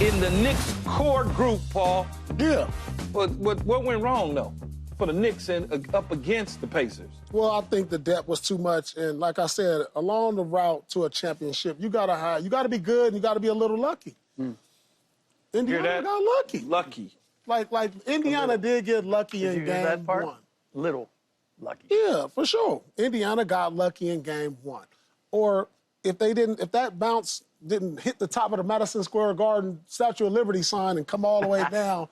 in the Knicks core group, Paul. Yeah. But what went wrong, though, for the Knicks up against the Pacers? Well, I think the depth was too much. And like I said, along the route to a championship, you got to be good and you got to be a little lucky. Indiana got lucky. Lucky. Like Indiana did get lucky in game one. Little lucky. Yeah, for sure. Indiana got lucky in game one. Or if that bounce didn't hit the top of the Madison Square Garden Statue of Liberty sign and come all the way down,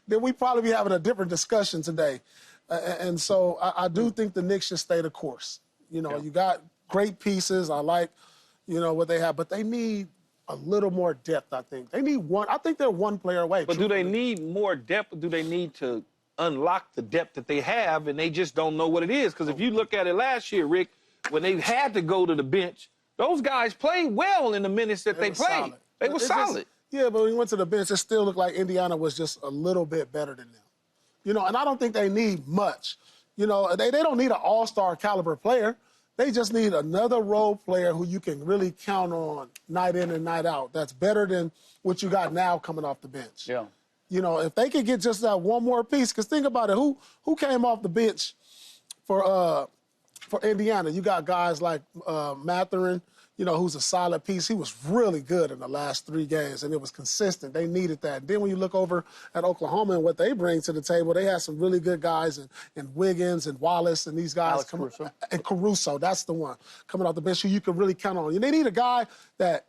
then we'd probably be having a different discussion today. And so I do think the Knicks should stay the course. You know, you got great pieces. I like, what they have, but they need a little more depth, I think. They need one. I think they're one player away. But do they need more depth, or do they need to unlock the depth that they have and they just don't know what it is? Because if you look at it last year, Rick, when they had to go to the bench, those guys played well in the minutes that they played. Solid. They were solid. Yeah, but when you went to the bench, it still looked like Indiana was just a little bit better than them. And I don't think they need much. They don't need an all-star caliber player. They just need another role player who you can really count on night in and night out. That's better than what you got now coming off the bench. Yeah. If they could get just that one more piece, because think about it, who came off the bench for Indiana? You got guys like Mathurin, who's a solid piece. He was really good in the last 3 games, and it was consistent. They needed that. And then when you look over at Oklahoma and what they bring to the table, they have some really good guys in Wiggins and Wallace and these guys. Caruso. And Caruso, that's the one, coming off the bench who you can really count on. They need a guy that,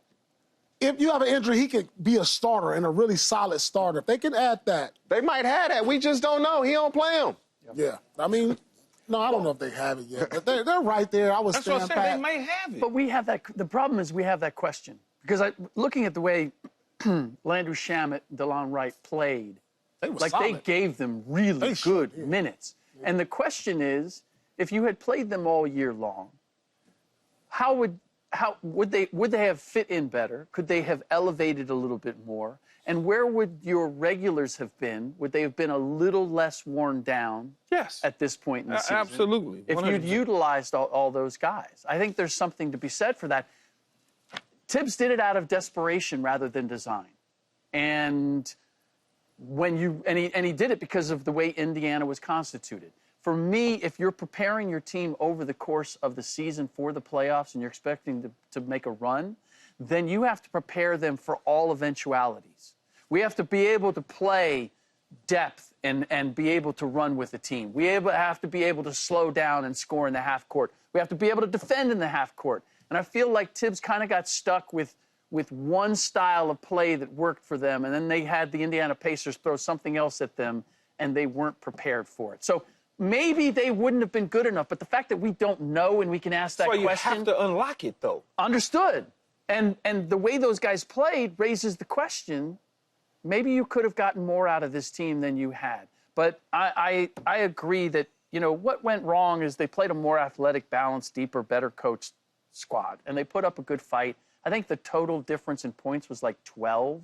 if you have an injury, he can be a starter and a really solid starter. If they can add that. They might have that. We just don't know. He don't play him. Yeah. I mean, no, I don't know if they have it yet, but they're right there. That's what I said. They may have it. But we have that. The problem is we have that question because looking at the way Landry Shamet, DeLon Wright played, they gave them really good minutes. Yeah. And the question is, if you had played them all year long, how would they have fit in better? Could they have elevated a little bit more? And where would your regulars have been? Would they have been a little less worn down at this point in the season? Absolutely. 100%. If you'd utilized all those guys. I think there's something to be said for that. Tibbs did it out of desperation rather than design. And he did it because of the way Indiana was constituted. For me, if you're preparing your team over the course of the season for the playoffs and you're expecting to make a run, then you have to prepare them for all eventualities. We have to be able to play depth and be able to run with the team. We have to be able to slow down and score in the half court. We have to be able to defend in the half court. And I feel like Tibbs kind of got stuck with one style of play that worked for them, and then they had the Indiana Pacers throw something else at them, and they weren't prepared for it. So maybe they wouldn't have been good enough, but the fact that we don't know and we can ask that question. You have to unlock it, though. Understood. And the way those guys played raises the question, maybe you could have gotten more out of this team than you had. But I agree that, what went wrong is they played a more athletic, balanced, deeper, better coached squad. And they put up a good fight. I think the total difference in points was like 12.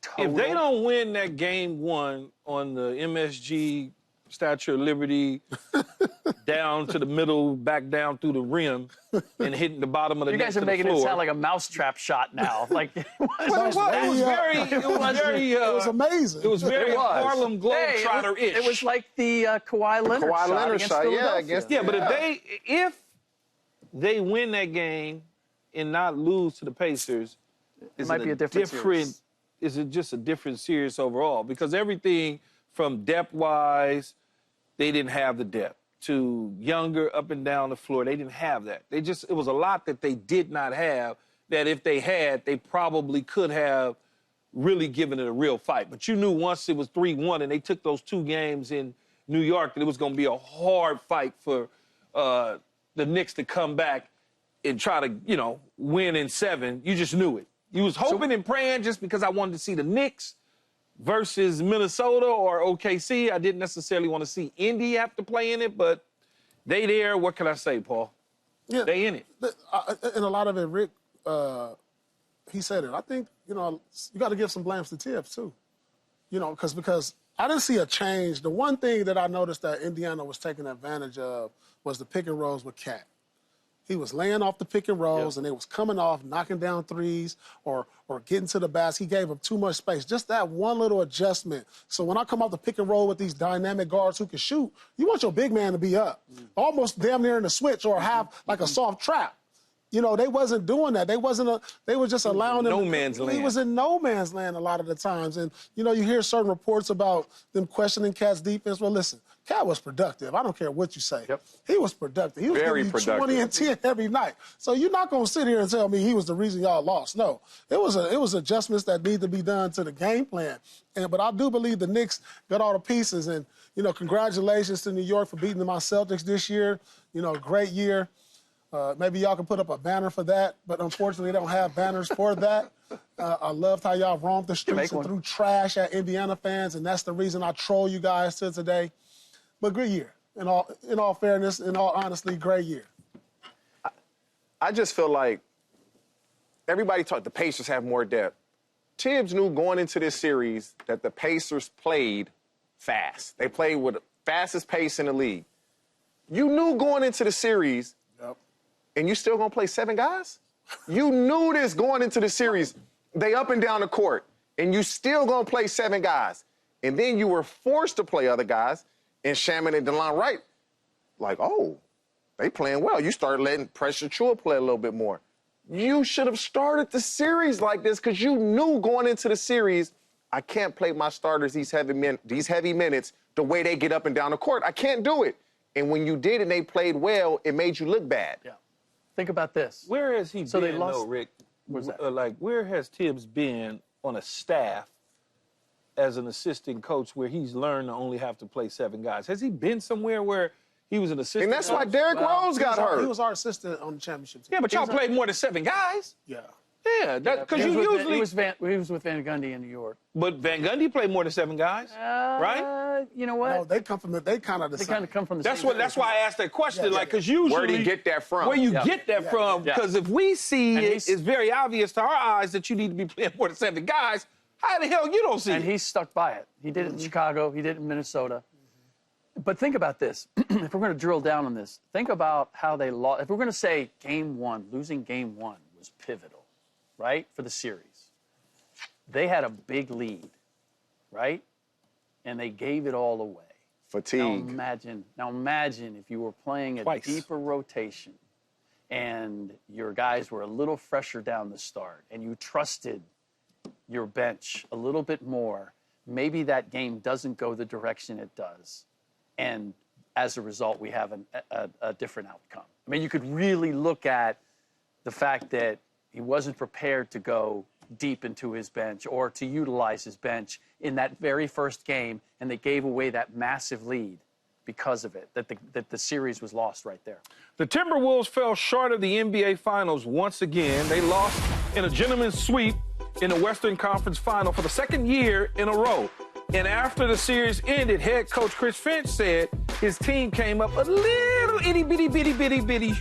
Total. If they don't win that game one on the MSG Statue of Liberty, down to the middle, back down through the rim, and hitting the bottom of the net. You guys are making it sound like a mousetrap shot now. It was amazing. It was very Harlem Globetrotter-ish. It was like the Kawhi Leonard shot against Philadelphia. But if they win that game and not lose to the Pacers, it might be a different series. Is it just a different series overall? Because everything from depth-wise, they didn't have the depth. To younger, up and down the floor, they didn't have that. It was a lot that they did not have that if they had, they probably could have really given it a real fight. But you knew once it was 3-1 and they took those 2 games in New York that it was going to be a hard fight for the Knicks to come back and try to, win in 7. You just knew it. You was hoping and praying just because I wanted to see the Knicks versus Minnesota or OKC. I didn't necessarily want to see Indy have to play in it, but they there. What can I say, Paul? Yeah, they in it. And a lot of it, Rick, he said it. I think, you got to give some blames to Tibbs, too. Because I didn't see a change. The one thing that I noticed that Indiana was taking advantage of was the pick and rolls with Cat. He was laying off the pick and rolls, and they was coming off, knocking down threes or getting to the basket. He gave them too much space. Just that one little adjustment. So when I come off the pick and roll with these dynamic guards who can shoot, you want your big man to be up, almost damn near in the switch or have like a soft trap. You know, they wasn't doing that. They were just allowing him. No man's land. He was in no man's land a lot of the times. And, you know, you hear certain reports about them questioning Cat's defense. Well, listen, Cat was productive. I don't care what you say. Yep. He was productive. He was Very giving you productive. 20 and 10 every night. So you're not going to sit here and tell me he was the reason y'all lost. No, it was adjustments that need to be done to the game plan. But I do believe the Knicks got all the pieces. And, you know, congratulations to New York for beating my Celtics this year. You know, great year. Maybe y'all can put up a banner for that, but unfortunately they don't have banners for that. I loved how y'all roamed the streets and threw trash at Indiana fans, and that's the reason I troll you guys to today. But good year. In all fairness, in all honesty, great year. I just feel like everybody the Pacers have more depth. Tibbs knew going into this series that the Pacers played fast. They played with the fastest pace in the league. You knew going into the series, and you still gonna play 7 guys? You knew this going into the series. They up and down the court, and you still gonna play 7 guys. And then you were forced to play other guys, and Shaman and DeLon Wright, like, oh, they playing well. You started letting Precious Chua play a little bit more. You should have started the series like this because you knew going into the series, I can't play my starters these heavy minutes the way they get up and down the court. I can't do it. And when you did and they played well, it made you look bad. Yeah. Think about this. Where has he So they been, lost- though, Rick? Where's that? Like, where has Tibbs been on a staff as an assistant coach where he's learned to only have to play 7 guys? Has he been somewhere where he was an assistant And that's coach? why Derrick Rose got He hurt. was our assistant on the championship team. Yeah, but y'all played more than 7 guys. Yeah. Yeah, because He you was with- usually. he was with Van Gundy in New York. But Van Gundy played more than 7 guys, right? You know what? No, they come from they kind of the They same. kind of come from the That's same. That's why I asked that question. Yeah, like, because usually Where'd he get that from? Where you Yeah. get that from? Yeah. Because if we see And it, he's- it's very obvious to our eyes that you need to be playing more than 7 guys. How the hell you don't see And it? he's stuck by it. He did it in Chicago. He did it in Minnesota. But think about this. If we're going to drill down on this, think about how they lost. If we're going to say game 1, losing game 1 was pivotal, right, for the series. They had a big lead, right? And they gave it all away. Fatigue. Now imagine if you were playing a Twice. deeper rotation and your guys were a little fresher down the start and you trusted your bench a little bit more. Maybe that game doesn't go the direction it does. And as a result, we have a different outcome. I mean, you could really look at the fact that he wasn't prepared to go deep into his bench or to utilize his bench in that very first game, and they gave away that massive lead because of it, that the series was lost right there. The Timberwolves fell short of the NBA Finals once again. They lost in a gentleman's sweep in the Western Conference Final for the 2nd year in a row. And after the series ended, head coach Chris Finch said his team came up a little itty-bitty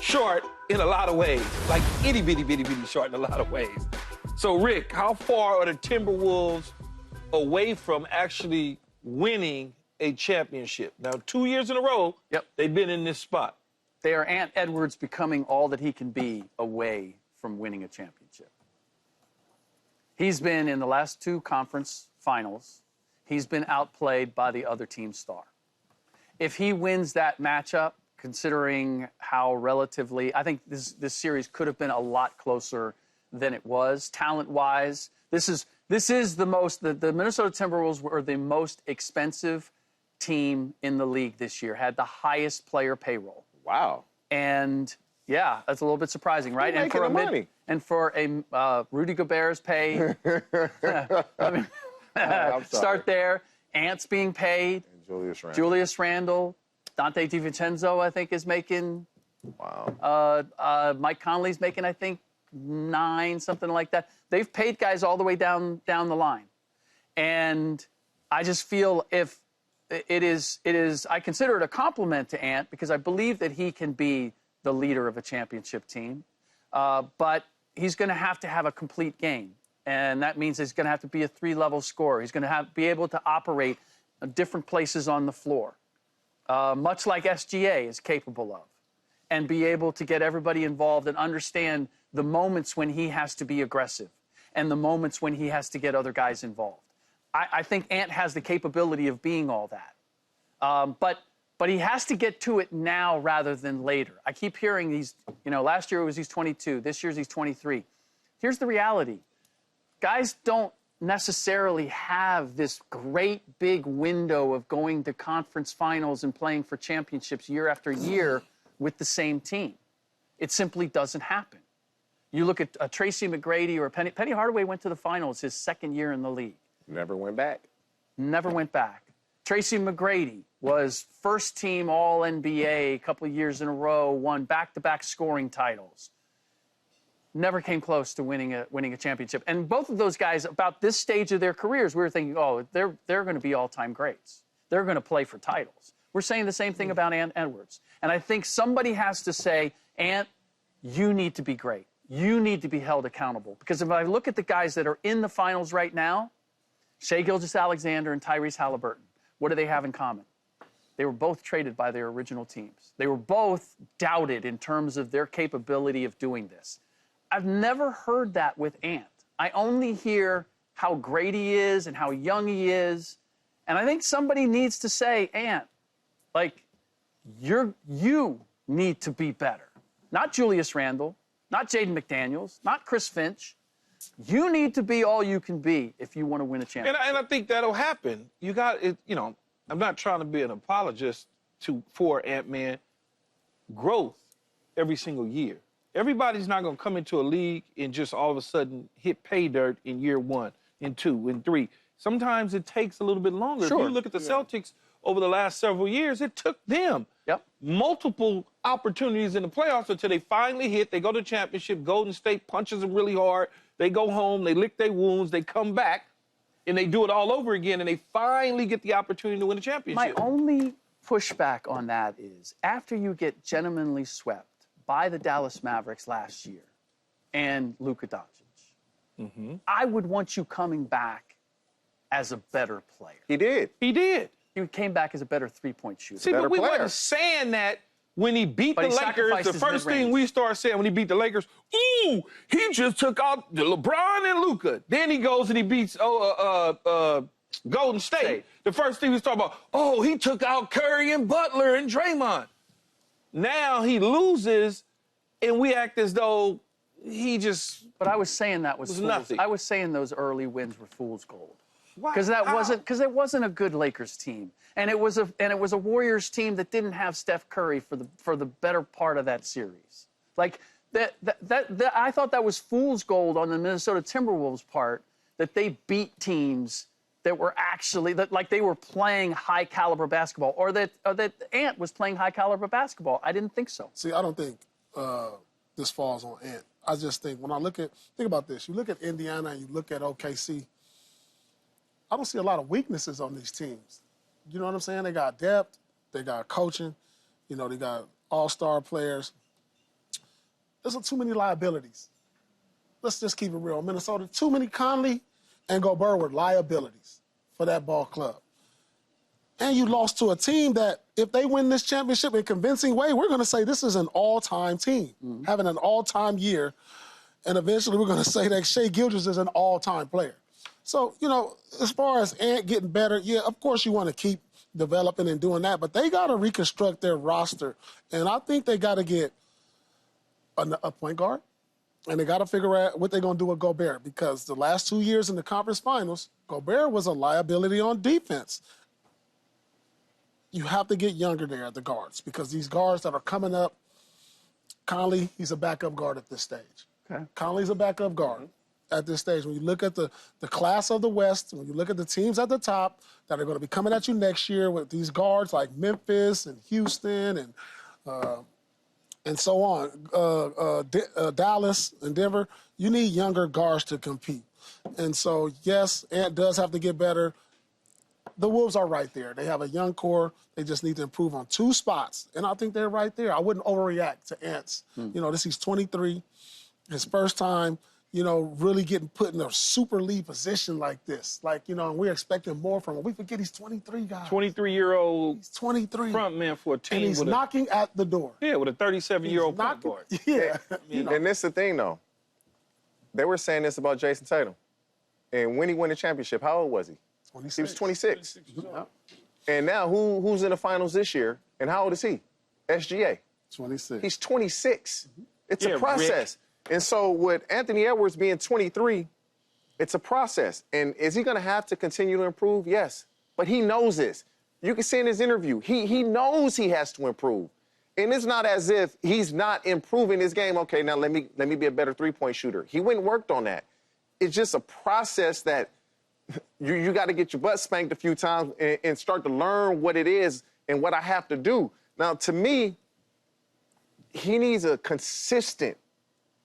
short in a lot of ways. Like itty-bitty short in a lot of ways. So, Rick, how far are the Timberwolves away from actually winning a championship? Now, 2 years in a row, they've been in this spot. They are Ant Edwards becoming all that he can be away from winning a championship. He's been in the last 2 conference finals. He's been outplayed by the other team's star. If he wins that matchup, considering how relatively, I think this series could have been a lot closer than it was, talent-wise. This is the most, the Minnesota Timberwolves were the most expensive team in the league this year, had the highest player payroll. Wow. And yeah, that's a little bit surprising, right? Who's making the money? And for a Rudy Gobert's pay, I mean, start there. Ant's being paid. And Julius Randle. Dante DiVincenzo, I think, is making. Wow. Mike Conley's making, I think, 9, something like that. They've paid guys all the way down the line. And I just feel if it is, I consider it a compliment to Ant because I believe that he can be the leader of a championship team. But he's going to have a complete game. And that means he's going to have to be a 3-level scorer. He's going to be able to operate different places on the floor, much like SGA is capable of. and be able to get everybody involved and understand the moments when he has to be aggressive and the moments when he has to get other guys involved. I think Ant has the capability of being all that. But he has to get to it now rather than later. I keep hearing he's, last year he's 22, this year he's 23. Here's the reality. Guys don't necessarily have this great big window of going to conference finals and playing for championships year after year with the same team. It simply doesn't happen. You look at Tracy McGrady or Penny Hardaway went to the finals his second year in the league. Never went back. Never went back. Tracy McGrady was first team All-NBA a couple of years in a row, won back-to-back scoring titles. Never came close to winning a championship. And both of those guys, about this stage of their careers, we were thinking, oh, they're going to be all-time greats. They're going to play for titles. We're saying the same thing about Ant Edwards. And I think somebody has to say, Ant, you need to be great. You need to be held accountable. Because if I look at the guys that are in the finals right now, Shai Gilgeous-Alexander and Tyrese Halliburton, what do they have in common? They were both traded by their original teams. They were both doubted in terms of their capability of doing this. I've never heard that with Ant. I only hear how great he is and how young he is. And I think somebody needs to say, Ant, like, you need to be better. Not Julius Randle, not Jaden McDaniels, not Chris Finch. You need to be all you can be if you want to win a championship. And I think that'll happen. You got it. I'm not trying to be an apologist for Ant-Man. Growth every single year. Everybody's not going to come into a league and just all of a sudden hit pay dirt in year 1, in 2, in 3. Sometimes it takes a little bit longer. Sure. If you look at the Celtics over the last several years, it took them multiple opportunities in the playoffs until they finally hit. They go to the championship. Golden State punches them really hard. They go home. They lick their wounds. They come back, and they do it all over again, and they finally get the opportunity to win a championship. My only pushback on that is after you get gentlemanly swept by the Dallas Mavericks last year and Luka Doncic, I would want you coming back as a better player. He did. He did. He came back as a better three-point shooter. See, but we wasn't saying that when he beat the Lakers. The first thing we started saying when he beat the Lakers, ooh, he just took out the LeBron and Luka. Then he goes and he beats Golden State. The first thing we start about, oh, he took out Curry and Butler and Draymond. Now he loses, and we act as though he just. But I was saying that was nothing. I was saying those early wins were fool's gold. Because it wasn't a good Lakers team, and it was a Warriors team that didn't have Steph Curry for the better part of that series. Like that I thought that was fool's gold on the Minnesota Timberwolves part, that they beat teams that were actually like they were playing high caliber basketball, or that Ant was playing high caliber basketball. I didn't think so. See, I don't think this falls on Ant. I just think when I think about this, you look at Indiana and you look at OKC. I don't see a lot of weaknesses on these teams. You know what I'm saying? They got depth, they got coaching, they got all-star players. There's too many liabilities. Let's just keep it real. Minnesota, too many Conley and Gobert were liabilities for that ball club. And you lost to a team that, if they win this championship in a convincing way, we're going to say this is an all-time team, having an all-time year. And eventually we're going to say that Shai Gilgeous is an all-time player. So, as far as Ant getting better, yeah, of course you want to keep developing and doing that, but they got to reconstruct their roster. And I think they got to get a point guard, and they got to figure out what they're going to do with Gobert, because the last 2 years in the conference finals, Gobert was a liability on defense. You have to get younger there at the guards, because these guards that are coming up, Conley, he's a backup guard at this stage. Okay. Conley's a backup guard at this stage. When you look at the class of the West, when you look at the teams at the top that are going to be coming at you next year with these guards like Memphis and Houston and so on, Dallas and Denver, you need younger guards to compete. And so, yes, Ant does have to get better. The Wolves are right there. They have a young core. They just need to improve on 2 spots. And I think they're right there. I wouldn't overreact to Ant's. He's 23, his first time really getting put in a super lead position like this. Like, and we're expecting more from him. We forget he's 23, guys. 23-year-old He's 23. front man for a team And he's with knocking at the door. with a 37-year-old point guard. Yeah. And this is the thing, though. They were saying this about Jason Tatum. And when he won the championship, how old was he? 26. He was 26. Yeah. And now who's in the finals this year? And how old is he? SGA. 26. He's 26. It's Yeah, a process. And so with Anthony Edwards being 23, it's a process. And is he going to have to continue to improve? Yes. But he knows this. You can see in his interview, he knows he has to improve. And it's not as if he's not improving his game. Okay, now let me be a better three-point shooter. He went and worked on that. It's just a process that you got to get your butt spanked a few times and start to learn what it is and what I have to do. Now, to me, he needs a consistent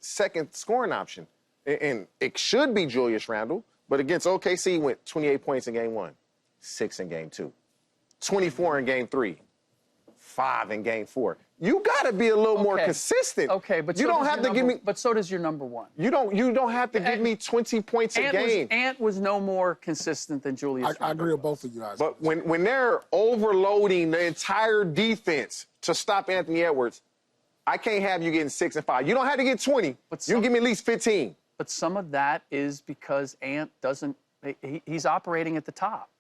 second scoring option. And it should be Julius Randle, but against OKC, he went 28 points in game 1, 6 in game 2, 24 in game 3, 5 in game 4. You got to be a little more consistent. Okay, but you don't have to give me. But so does your number one. You don't have to give me 20 points a game. Ant was no more consistent than Julius Randle. I agree with both of you guys. But when they're overloading the entire defense to stop Anthony Edwards, I can't have you getting 6 and 5. You don't have to get 20. But you can give me at least 15. But some of that is because Ant doesn't. He's operating at the top.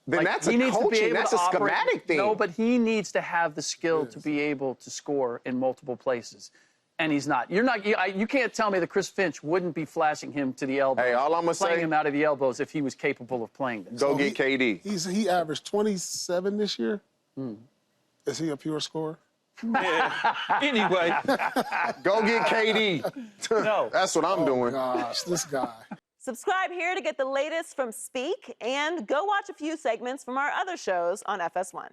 Then that's a coaching. That's a schematic thing. No, but he needs to have the skill to be able to score in multiple places. And he's not. You can't tell me that Chris Finch wouldn't be flashing him to the elbows. Hey, all I'm gonna playing say, him out of the elbows if he was capable of playing this. Go get KD. He averaged 27 this year. Is he a pure scorer? Yeah. Anyway. Go get KD. No. That's what I'm doing. Gosh, this guy. Subscribe here to get the latest from Speak and go watch a few segments from our other shows on FS1.